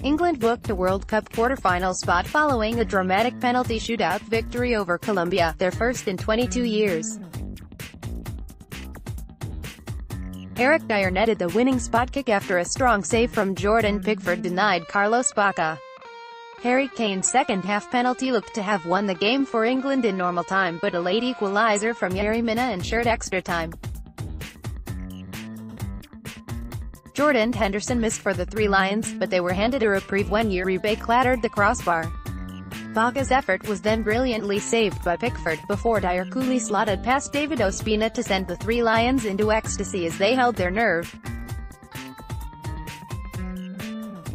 England booked a World Cup quarter-final spot following a dramatic penalty shootout victory over Colombia, their first in 22 years. Dier netted the winning spot kick after a strong save from Jordan Pickford denied Carlos Bacca. Harry Kane's second-half penalty looked to have won the game for England in normal time, but a late equaliser from Yerry Minna ensured extra time. Jordan Henderson missed for the Three Lions, but they were handed a reprieve when Uribe clattered the crossbar. Bacca's effort was then brilliantly saved by Pickford, before Dier coolly slotted past David Ospina to send the Three Lions into ecstasy as they held their nerve.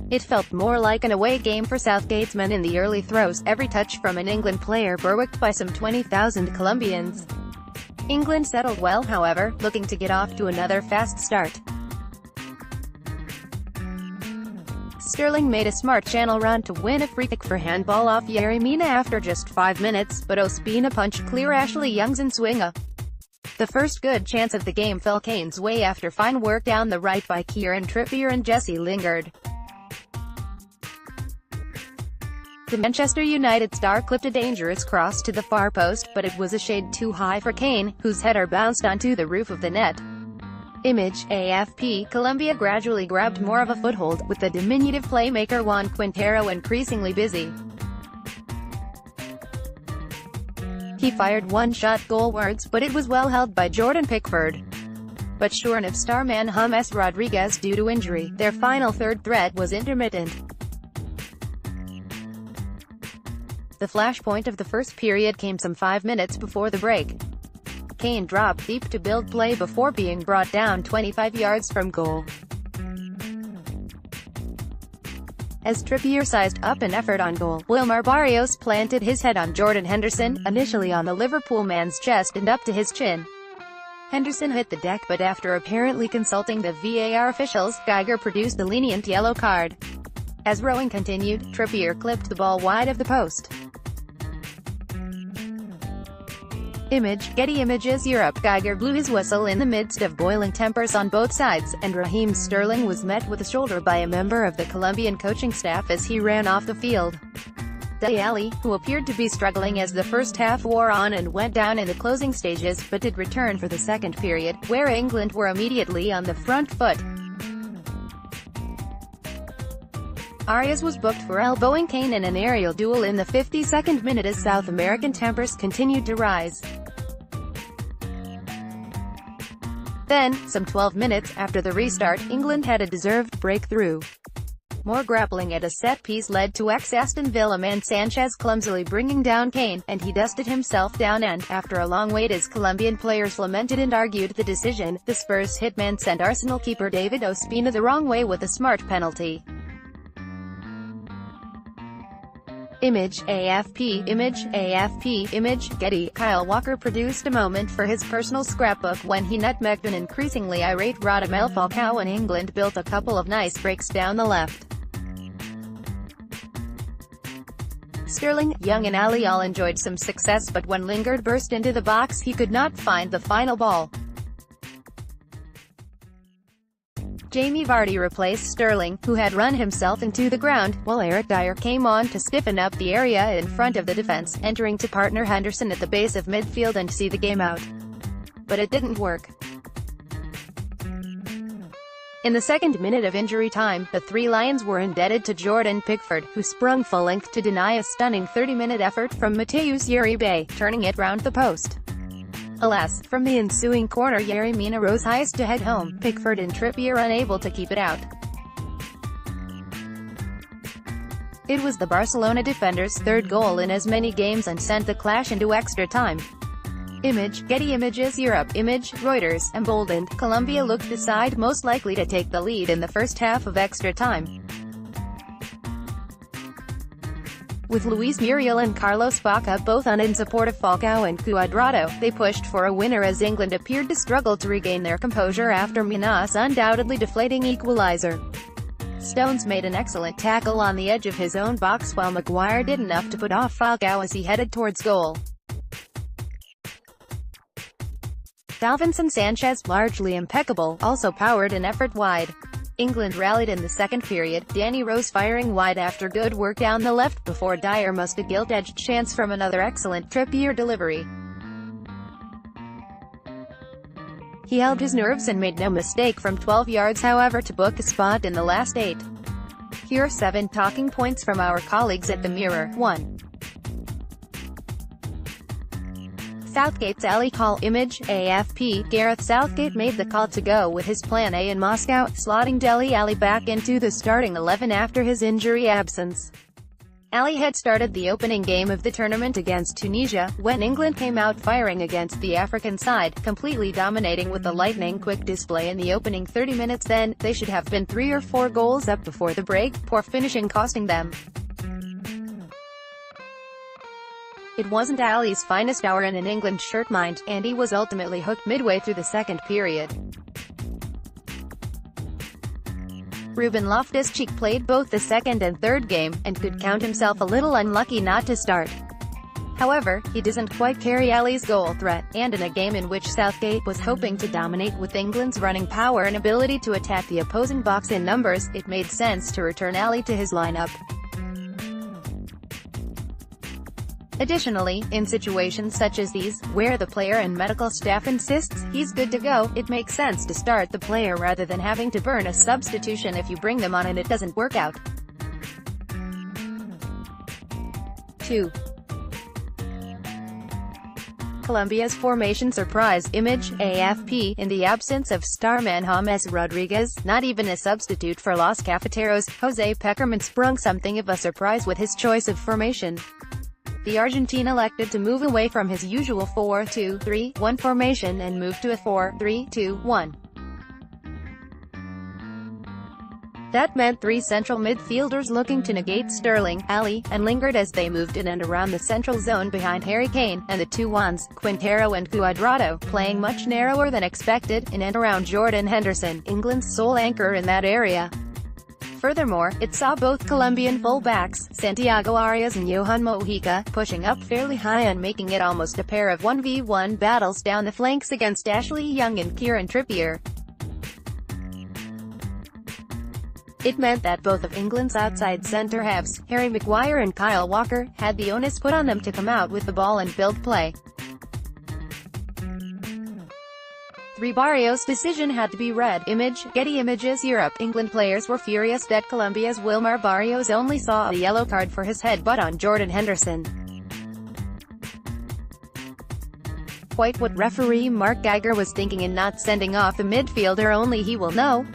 It felt more like an away game for Southgate's men in the early throws, every touch from an England player berwicked by some 20,000 Colombians. England settled well, however, looking to get off to another fast start. Sterling made a smart channel run to win a free kick for handball off Yerry Minna after just 5 minutes, but Ospina punched clear Ashley Young's Nswinga. The first good chance of the game fell Kane's way after fine work down the right by Kieran Trippier and Jesse Lingard. The Manchester United star clipped a dangerous cross to the far post, but it was a shade too high for Kane, whose header bounced onto the roof of the net. Image, AFP. Colombia gradually grabbed more of a foothold, with the diminutive playmaker Juan Quintero increasingly busy. He fired one shot goalwards, but it was well held by Jordan Pickford. But shorn of starman James Rodriguez due to injury, their final third threat was intermittent. The flashpoint of the first period came some 5 minutes before the break. Kane dropped deep to build play before being brought down 25 yards from goal. As Trippier sized up an effort on goal, Wilmar Barrios planted his head on Jordan Henderson, initially on the Liverpool man's chest and up to his chin. Henderson hit the deck, but after apparently consulting the VAR officials, Geiger produced a lenient yellow card. As rowing continued, Trippier clipped the ball wide of the post. Image, Getty Images Europe. Geiger blew his whistle in the midst of boiling tempers on both sides, and Raheem Sterling was met with a shoulder by a member of the Colombian coaching staff as he ran off the field. Dele Alli, who appeared to be struggling as the first half wore on and went down in the closing stages, but did return for the second period, where England were immediately on the front foot. Arias was booked for elbowing Kane in an aerial duel in the 52nd minute as South American tempers continued to rise. Then, some 12 minutes after the restart, England had a deserved breakthrough. More grappling at a set-piece led to ex-Aston Villa man Sanchez clumsily bringing down Kane, and he dusted himself down and, after a long wait as Colombian players lamented and argued the decision, the Spurs hitman sent Arsenal keeper David Ospina the wrong way with a smart penalty. Image, AFP. Image, AFP. Image, Getty. Kyle Walker produced a moment for his personal scrapbook when he nutmegged an increasingly irate Radamel Falcao and England built a couple of nice breaks down the left. Sterling, Young and Ali all enjoyed some success, but when Lingard burst into the box he could not find the final ball. Jamie Vardy replaced Sterling, who had run himself into the ground, while Dier came on to stiffen up the area in front of the defense, entering to partner Henderson at the base of midfield and see the game out. But it didn't work. In the second minute of injury time, the Three Lions were indebted to Jordan Pickford, who sprung full length to deny a stunning 30-minute effort from Mateus Uribe, turning it round the post. Alas, from the ensuing corner Yerry Minna rose highest to head home, Pickford and Trippier unable to keep it out. It was the Barcelona defender's third goal in as many games and sent the clash into extra time. Image, Getty Images Europe. Image, Reuters. Emboldened, Colombia looked the side most likely to take the lead in the first half of extra time. With Luis Muriel and Carlos Bacca both on in support of Falcao and Cuadrado, they pushed for a winner as England appeared to struggle to regain their composure after Minna's undoubtedly deflating equaliser. Stones made an excellent tackle on the edge of his own box while Maguire did enough to put off Falcao as he headed towards goal. Davinson Sanchez, largely impeccable, also powered an effort wide. England rallied in the second period, Danny Rose firing wide after good work down the left before Dier missed a gilt-edged chance from another excellent Trippier delivery. He held his nerves and made no mistake from 12 yards however to book a spot in the last 8. Here are 7 talking points from our colleagues at the Mirror. 1. Southgate's alley call. Image, AFP. Gareth Southgate made the call to go with his plan A in Moscow, slotting Dele Alli back into the starting 11 after his injury absence. Alli had started the opening game of the tournament against Tunisia, when England came out firing against the African side, completely dominating with a lightning-quick display in the opening 30 minutes. Then, they should have been 3 or 4 goals up before the break, poor finishing costing them. It wasn't Alli's finest hour in an England shirt, mind, and he was ultimately hooked midway through the second period. Ruben Loftus-Cheek played both the second and third game, and could count himself a little unlucky not to start. However, he doesn't quite carry Alli's goal threat, and in a game in which Southgate was hoping to dominate with England's running power and ability to attack the opposing box in numbers, it made sense to return Alli to his lineup. Additionally, in situations such as these, where the player and medical staff insists he's good to go, it makes sense to start the player rather than having to burn a substitution if you bring them on and it doesn't work out. 2. Colombia's formation surprise. Image, AFP. In the absence of starman James Rodriguez, not even a substitute for Los Cafeteros, Jose Pekerman sprung something of a surprise with his choice of formation. The Argentine elected to move away from his usual 4-2-3-1 formation and move to a 4-3-2-1. That meant 3 central midfielders looking to negate Sterling, Alli, and Lingard as they moved in and around the central zone behind Harry Kane, and the 2 Juans, Quintero and Cuadrado, playing much narrower than expected, in and around Jordan Henderson, England's sole anchor in that area. Furthermore, it saw both Colombian full-backs, Santiago Arias and Johan Mojica, pushing up fairly high and making it almost a pair of 1v1 battles down the flanks against Ashley Young and Kieran Trippier. It meant that both of England's outside centre-halves, Harry Maguire and Kyle Walker, had the onus put on them to come out with the ball and build play. 3. Barrios' decision had to be read. Image, Getty Images. Europe. England players were furious that Colombia's Wilmar Barrios only saw a yellow card for his headbutt on Jordan Henderson. Quite what referee Mark Geiger was thinking in not sending off the midfielder only he will know.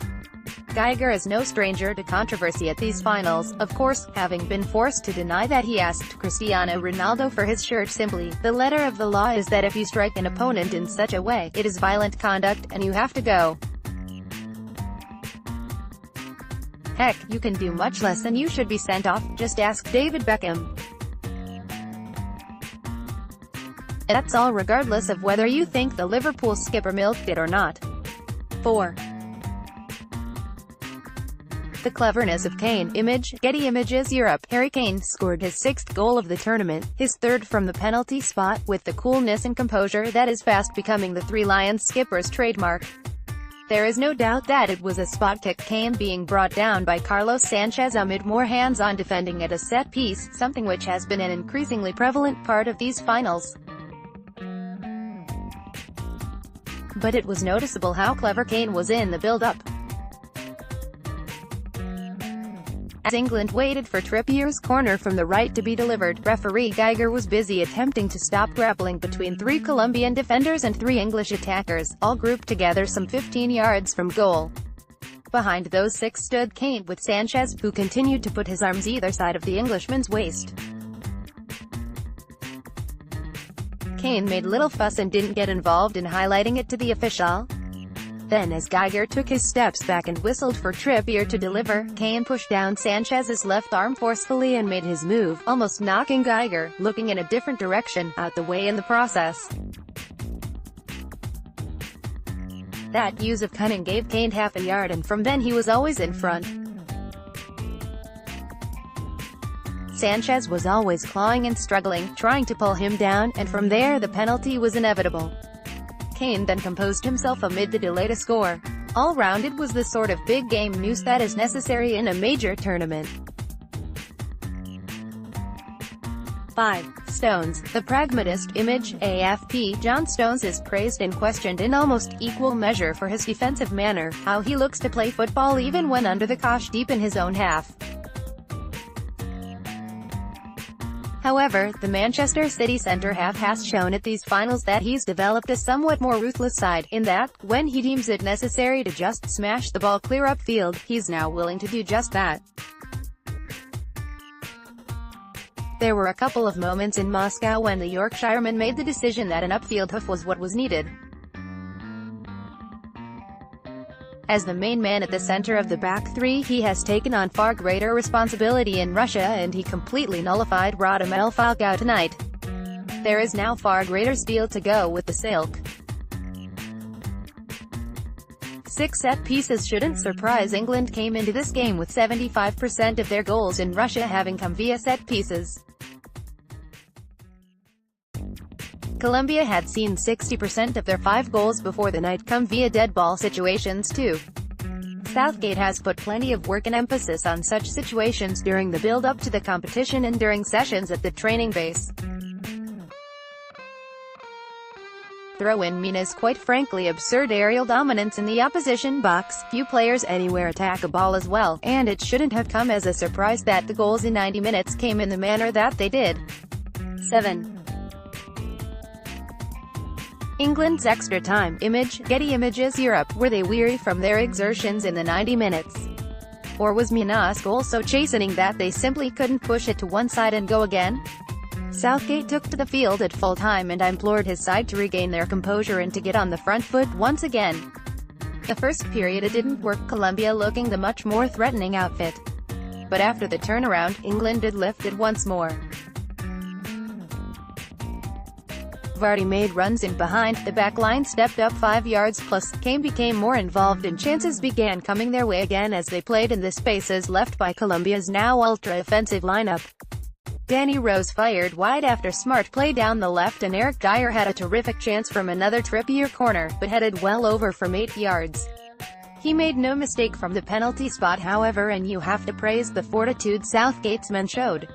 Geiger is no stranger to controversy at these finals, of course, having been forced to deny that he asked Cristiano Ronaldo for his shirt. Simply, the letter of the law is that if you strike an opponent in such a way, it is violent conduct, and you have to go. Heck, you can do much less and you should be sent off, just ask David Beckham. That's all regardless of whether you think the Liverpool skipper milked it or not. 4. The cleverness of Kane. Image, Getty Images. Europe. Harry Kane scored his 6th goal of the tournament, his 3rd from the penalty spot, with the coolness and composure that is fast becoming the Three Lions skipper's trademark. There is no doubt that it was a spot kick, Kane being brought down by Carlos Sanchez amid more hands-on defending at a set piece, something which has been an increasingly prevalent part of these finals. But it was noticeable how clever Kane was in the build-up. As England waited for Trippier's corner from the right to be delivered, referee Geiger was busy attempting to stop grappling between 3 Colombian defenders and 3 English attackers, all grouped together some 15 yards from goal. Behind those 6 stood Kane, with Sanchez, who continued to put his arms either side of the Englishman's waist. Kane made little fuss and didn't get involved in highlighting it to the official. Then as Geiger took his steps back and whistled for Trippier to deliver, Kane pushed down Sanchez's left arm forcefully and made his move, almost knocking Geiger, looking in a different direction, out the way in the process. That use of cunning gave Kane half a yard, and from then he was always in front. Sanchez was always clawing and struggling, trying to pull him down, and from there the penalty was inevitable. Kane then composed himself amid the delay to score. All round it was the sort of big game news that is necessary in a major tournament. 5. Stones, the pragmatist. Image, AFP. John Stones is praised and questioned in almost equal measure for his defensive manner, how he looks to play football even when under the cosh deep in his own half. However, the Manchester City centre-half has shown at these finals that he's developed a somewhat more ruthless side, in that, when he deems it necessary to just smash the ball clear upfield, he's now willing to do just that. There were a couple of moments in Moscow when the Yorkshireman made the decision that an upfield hoof was what was needed. As the main man at the center of the back three, he has taken on far greater responsibility in Russia, and he completely nullified Radamel Falcao tonight. There is now far greater steel to go with the Silk. 6. Set pieces shouldn't surprise. England came into this game with 75% of their goals in Russia having come via set pieces. Colombia had seen 60% of their 5 goals before the night come via dead ball situations too. Southgate has put plenty of work and emphasis on such situations during the build-up to the competition and during sessions at the training base. Throw-in Mina's quite frankly absurd aerial dominance in the opposition box. Few players anywhere attack a ball as well, and it shouldn't have come as a surprise that the goals in 90 minutes came in the manner that they did. 7. England's extra time. Image, Getty Images. Europe, were they weary from their exertions in the 90 minutes? Or was Mina's goal so chastening that they simply couldn't push it to one side and go again? Southgate took to the field at full time and implored his side to regain their composure and to get on the front foot once again. The first period it didn't work, Colombia looking the much more threatening outfit. But after the turnaround, England did lift it once more. Vardy made runs in behind, the back line stepped up 5 yards plus, Kane became more involved and chances began coming their way again as they played in the spaces left by Colombia's now ultra-offensive lineup. Danny Rose fired wide after smart play down the left and Eric Dier had a terrific chance from another Trippier corner, but headed well over from 8 yards. He made no mistake from the penalty spot however, and you have to praise the fortitude Southgate's men showed.